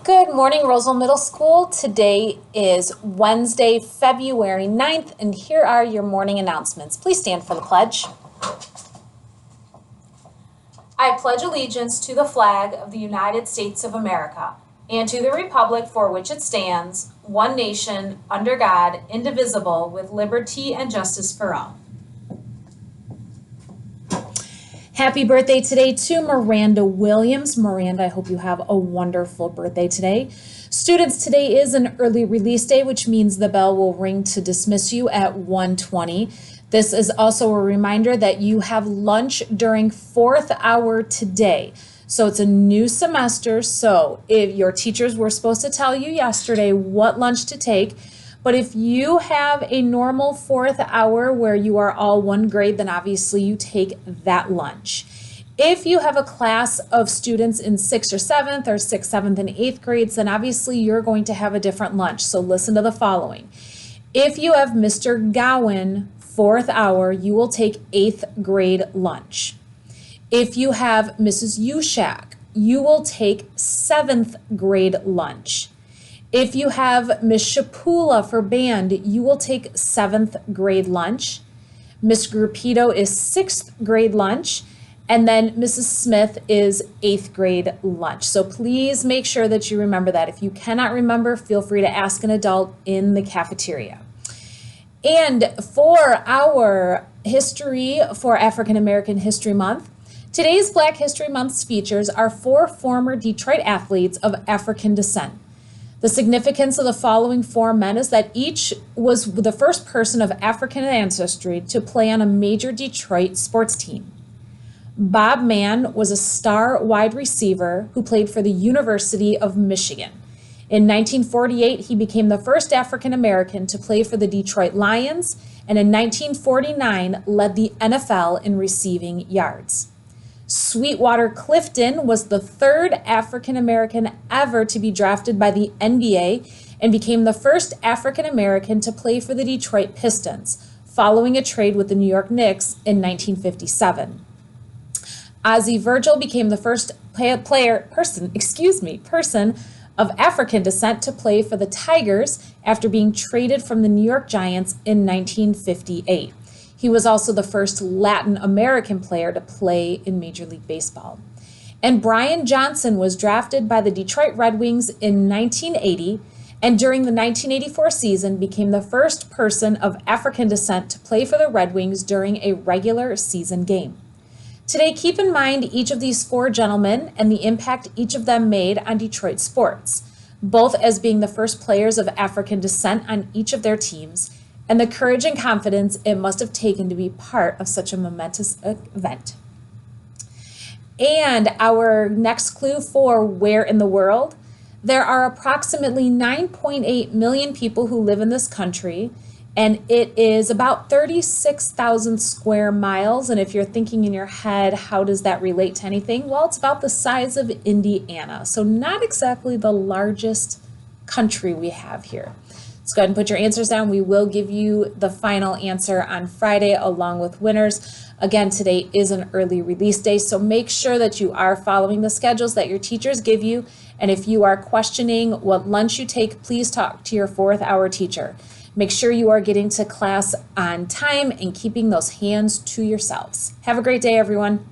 Good morning, Roseville Middle School. Today is Wednesday, February 9th, and here are your morning announcements. Please stand for the pledge. I pledge allegiance to the flag of the United States of America and to the republic for which it stands, one nation, under God, indivisible, with liberty and justice for all. Happy birthday today to Miranda Williams. Miranda, I hope you have a wonderful birthday today. Students, today is an early release day, which means the bell will ring to dismiss you at 1:20. This is also a reminder that you have lunch during fourth hour today. So it's a new semester, so if your teachers were supposed to tell you yesterday what lunch to take, but if you have a normal fourth hour where you are all one grade, then obviously you take that lunch. If you have a class of students in 6th or 7th or 6th, 7th, and 8th grades, then obviously you're going to have a different lunch. So listen to the following. If you have Mr. Gowan fourth hour, you will take 8th grade lunch. If you have Mrs. Ushak, you will take 7th grade lunch. If you have Miss Shapula for band, you will take 7th grade lunch. Miss Gruppito is 6th grade lunch. And then Mrs. Smith is 8th grade lunch. So please make sure that you remember that. If you cannot remember, feel free to ask an adult in the cafeteria. And for our history for African American History Month, today's Black History Month's features are 4 former Detroit athletes of African descent. The significance of the following 4 men is that each was the first person of African ancestry to play on a major Detroit sports team. Bob Mann was a star wide receiver who played for the University of Michigan. In 1948, he became the first African American to play for the Detroit Lions, and in 1949 led the NFL in receiving yards. Sweetwater Clifton was the 3rd African American ever to be drafted by the NBA and became the first African American to play for the Detroit Pistons, following a trade with the New York Knicks in 1957. Ozzie Virgil became the first person of African descent to play for the Tigers after being traded from the New York Giants in 1958. He was also the first Latin American player to play in Major League Baseball. And Brian Johnson was drafted by the Detroit Red Wings in 1980, and during the 1984 season became the first person of African descent to play for the Red Wings during a regular season game. Today, keep in mind each of these 4 gentlemen and the impact each of them made on Detroit sports, both as being the first players of African descent on each of their teams, and the courage and confidence it must have taken to be part of such a momentous event. And our next clue for where in the world, there are approximately 9.8 million people who live in this country, and it is about 36,000 square miles. And if you're thinking in your head, how does that relate to anything? Well, it's about the size of Indiana, so not exactly the largest country we have here. Let's go ahead and put your answers down. We will give you the final answer on Friday along with winners. Again, today is an early release day, so make sure that you are following the schedules that your teachers give you. And if you are questioning what lunch you take, please talk to your fourth hour teacher. Make sure you are getting to class on time and keeping those hands to yourselves. Have a great day, everyone.